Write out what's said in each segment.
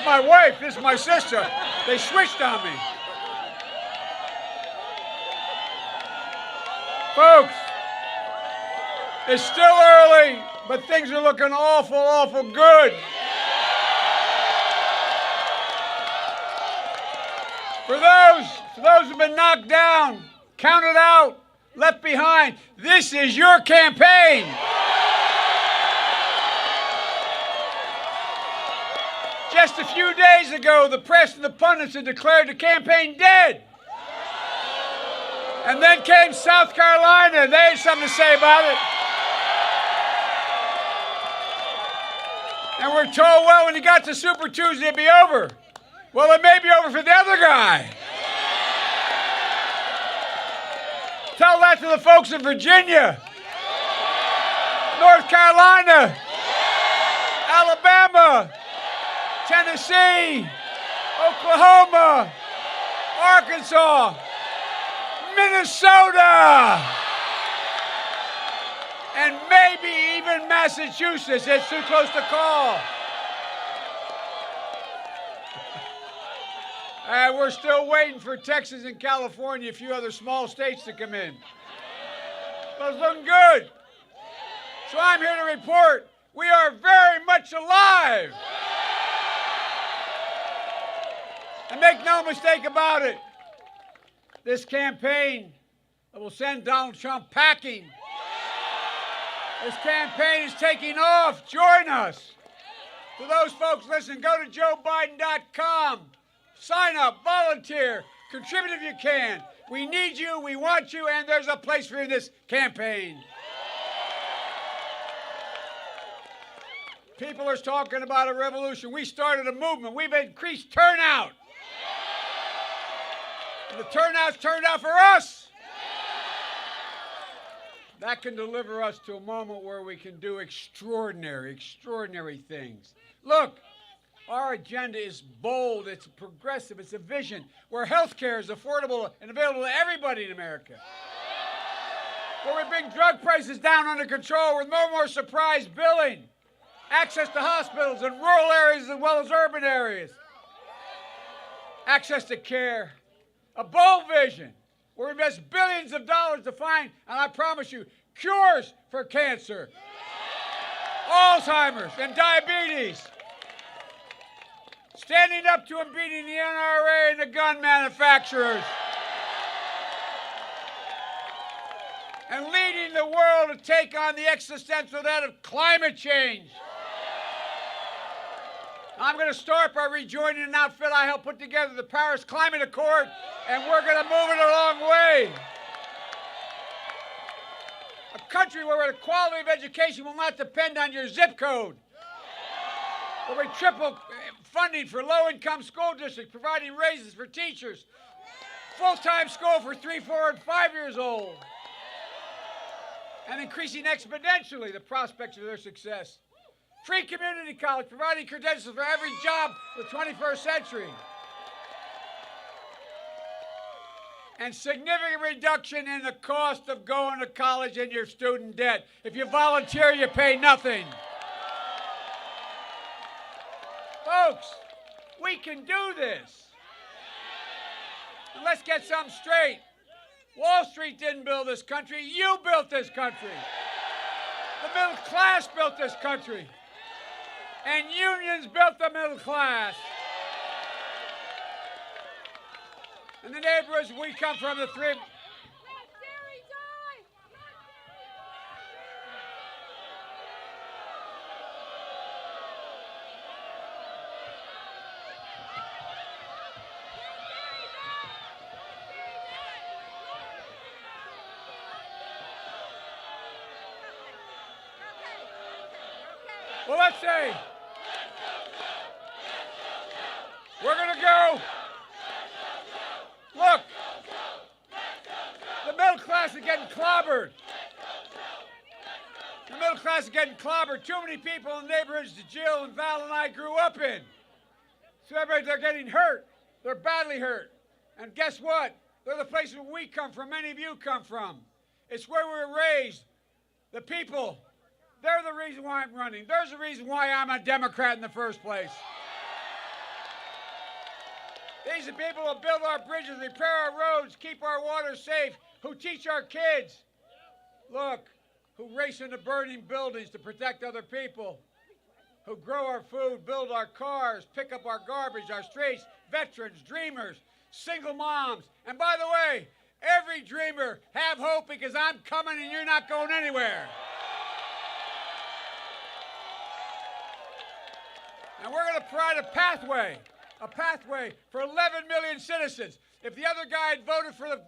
my wife. This is my sister. They switched on me. Folks, it's still early, but things are looking awful, awful good. For those who've been knocked down, counted out, left behind, this is your campaign. Just a few days ago, the press and the pundits had declared the campaign dead. And then came South Carolina, and they had something to say about it. And we're told, well, when you got to Super Tuesday, it'd be over. Well, it may be over for the other guy. Tell that to the folks in Virginia, North Carolina, Alabama, Tennessee, Oklahoma, Arkansas, Minnesota, and maybe even Massachusetts. It's too close to call. And we're still waiting for Texas and California, a few other small states to come in. But it's looking good. So I'm here to report we are very much alive. And make no mistake about it, this campaign that will send Donald Trump packing, this campaign is taking off. Join us. For those folks, listen, go to JoeBiden.com. Sign up, volunteer, contribute if you can. We need you, we want you, and there's a place for you in this campaign. People are talking about a revolution. We started a movement. We've increased turnout. And the turnout's turned out for us. That can deliver us to a moment where we can do extraordinary, extraordinary things. Look. Our agenda is bold, it's progressive, it's a vision where health care is affordable and available to everybody in America. Where we bring drug prices down under control with no more surprise billing. Access to hospitals in rural areas as well as urban areas. Access to care. A bold vision where we invest billions of dollars to find, and I promise you, cures for cancer, Alzheimer's, and diabetes. Standing up to and beating the NRA and the gun manufacturers. And leading the world to take on the existential threat of climate change. I'm going to start by rejoining an outfit I helped put together, the Paris Climate Accord, and we're going to move it a long way. A country where the quality of education will not depend on your zip code. Where we triple funding for low-income school districts, providing raises for teachers, full-time school for 3, 4, and 5 years old, and increasing exponentially the prospects of their success. Free community college, providing credentials for every job of the 21st century. And significant reduction in the cost of going to college and your student debt. If you volunteer, you pay nothing. Folks, we can do this. And let's get something straight. Wall Street didn't build this country. You built this country. The middle class built this country. And unions built the middle class. And the neighborhoods we come from, the three... Well, let's see. We're going to go. Look. The middle class is getting clobbered. The middle class is getting clobbered. Too many people in the neighborhoods that Jill and Val and I grew up in. So they're getting hurt. They're badly hurt. And guess what? They're the places where we come from, many of you come from. It's where we were raised. The people. They're the reason why I'm running. There's the reason why I'm a Democrat in the first place. These are people who build our bridges, repair our roads, keep our water safe, who teach our kids. Look, who race into burning buildings to protect other people, who grow our food, build our cars, pick up our garbage, our streets, veterans, dreamers, single moms. And by the way, every dreamer, have hope because I'm coming and you're not going anywhere. And we're going to provide a pathway for 11 million citizens. If the other guy had voted for well,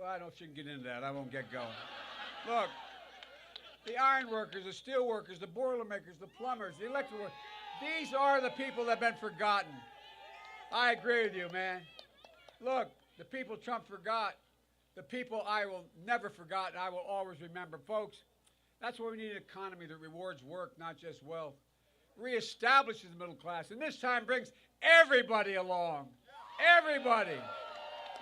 I shouldn't get into that. I won't get going. Look, the iron workers, the steel workers, the boilermakers, the plumbers, the electrical workers, these are the people that have been forgotten. I agree with you, man. Look, the people Trump forgot, the people I will never forget and I will always remember. Folks, that's why we need an economy that rewards work, not just wealth. Reestablishes the middle class, and this time brings everybody along. Everybody.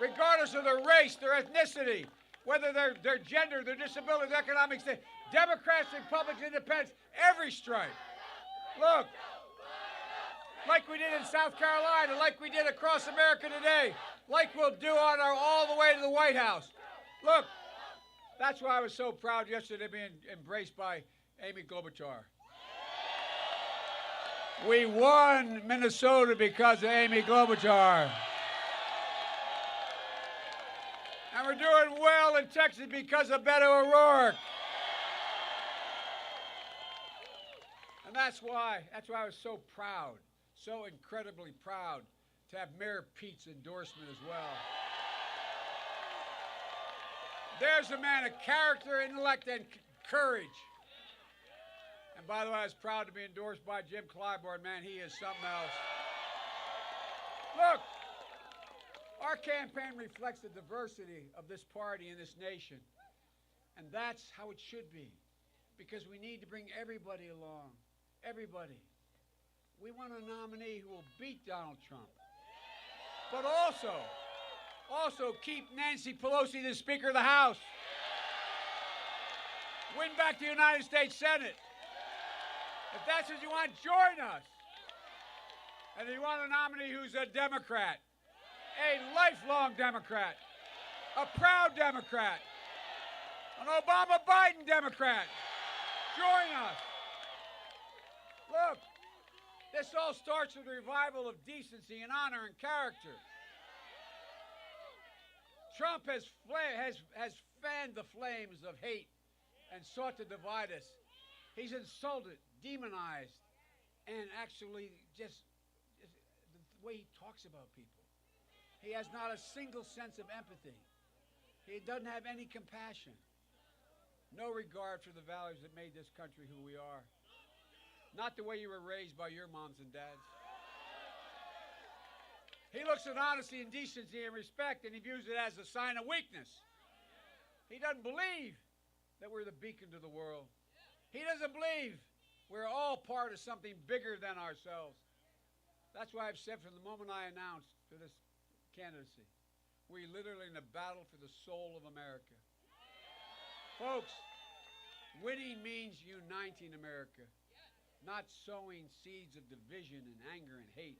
Regardless of their race, their ethnicity, whether their gender, their disability, their economic state. Democrats, Republicans, Independents, every stripe. Look, like we did in South Carolina, like we did across America today, like we'll do on all the way to the White House. Look, that's why I was so proud yesterday being embraced by Amy Klobuchar. We won Minnesota because of Amy Klobuchar. And we're doing well in Texas because of Beto O'Rourke. And that's why I was so proud, so incredibly proud to have Mayor Pete's endorsement as well. There's a man of character, intellect, and courage. And by the way, I was proud to be endorsed by Jim Clyburn. Man, he is something else. Look, our campaign reflects the diversity of this party and this nation. And that's how it should be. Because we need to bring everybody along. Everybody. We want a nominee who will beat Donald Trump. But also keep Nancy Pelosi the Speaker of the House. Win back the United States Senate. If that's what you want, join us. And if you want a nominee who's a Democrat, a lifelong Democrat, a proud Democrat, an Obama-Biden Democrat, join us. Look, this all starts with a revival of decency and honor and character. Trump has fanned the flames of hate and sought to divide us. He's insulted, demonized, and actually just the way he talks about people. He has not a single sense of empathy. He doesn't have any compassion. No regard for the values that made this country who we are. Not the way you were raised by your moms and dads. He looks at honesty and decency and respect, and he views it as a sign of weakness. He doesn't believe that we're the beacon to the world. He doesn't believe we're all part of something bigger than ourselves. That's why I've said from the moment I announced for this candidacy, we're literally in a battle for the soul of America. Folks, winning means uniting America, not sowing seeds of division and anger and hate.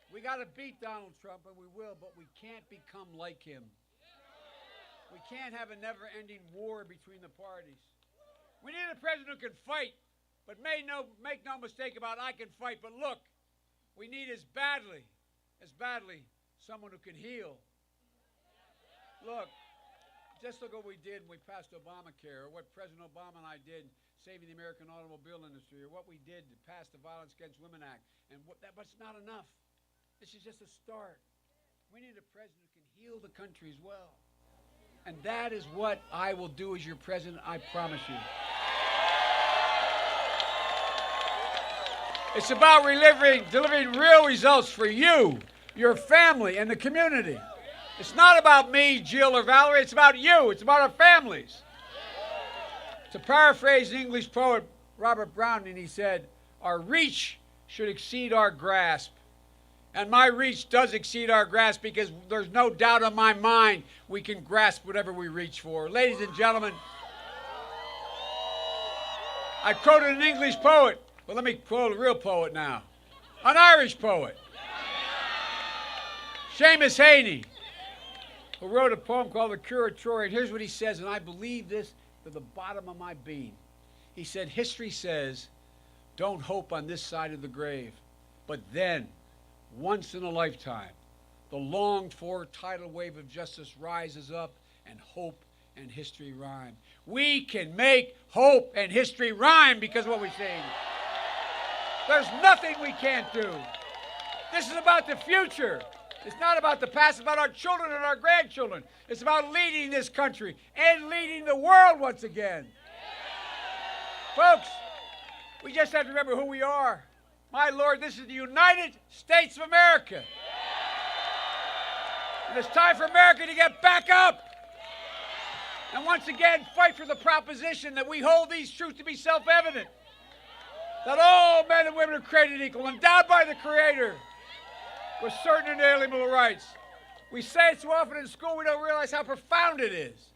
We got to beat Donald Trump, and we will, but we can't become like him. We can't have a never-ending war between the parties. We need a president who can fight, but make no mistake about I can fight. But look, we need as badly, someone who can heal. Look, just look what we did when we passed Obamacare, or what President Obama and I did saving the American automobile industry, or what we did to pass the Violence Against Women Act. But it's not enough. This is just a start. We need a president who can heal the country as well. And that is what I will do as your president, I promise you. It's about delivering real results for you, your family, and the community. It's not about me, Jill, or Valerie. It's about you. It's about our families. To paraphrase the English poet Robert Browning, he said, our reach should exceed our grasp. And my reach does exceed our grasp because there's no doubt in my mind we can grasp whatever we reach for. Ladies and gentlemen, I quoted an English poet, but let me quote a real poet now. An Irish poet. Seamus Haney, who wrote a poem called The Cure of Troy. And here's what he says, and I believe this to the bottom of my being. He said, history says, don't hope on this side of the grave. But then, once in a lifetime, the longed-for tidal wave of justice rises up, and hope and history rhyme. We can make hope and history rhyme because of what we're saying. There's nothing we can't do. This is about the future. It's not about the past. It's about our children and our grandchildren. It's about leading this country and leading the world once again. Folks, we just have to remember who we are. My Lord, this is the United States of America. And it's time for America to get back up. And once again, fight for the proposition that we hold these truths to be self-evident. That all men and women are created equal, endowed by the Creator with certain inalienable rights. We say it so often in school, we don't realize how profound it is.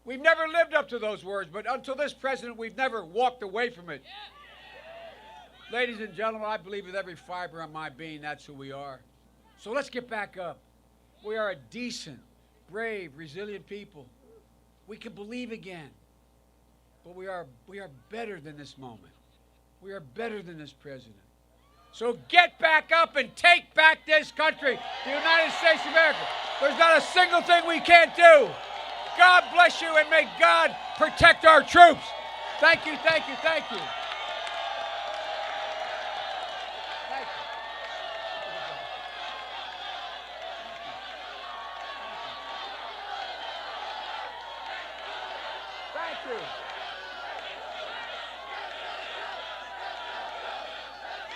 We've never lived up to those words, but until this president, we've never walked away from it. Ladies and gentlemen, I believe with every fiber of my being, that's who we are. So let's get back up. We are a decent, brave, resilient people. We can believe again. But we are better than this moment. We are better than this president. So get back up and take back this country, the United States of America. There's not a single thing we can't do. God bless you, and may God protect our troops. Thank you, thank you, thank you. Thank you. Thank you.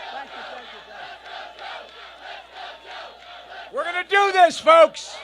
Thank you, thank you, thank you. We're going to do this, folks.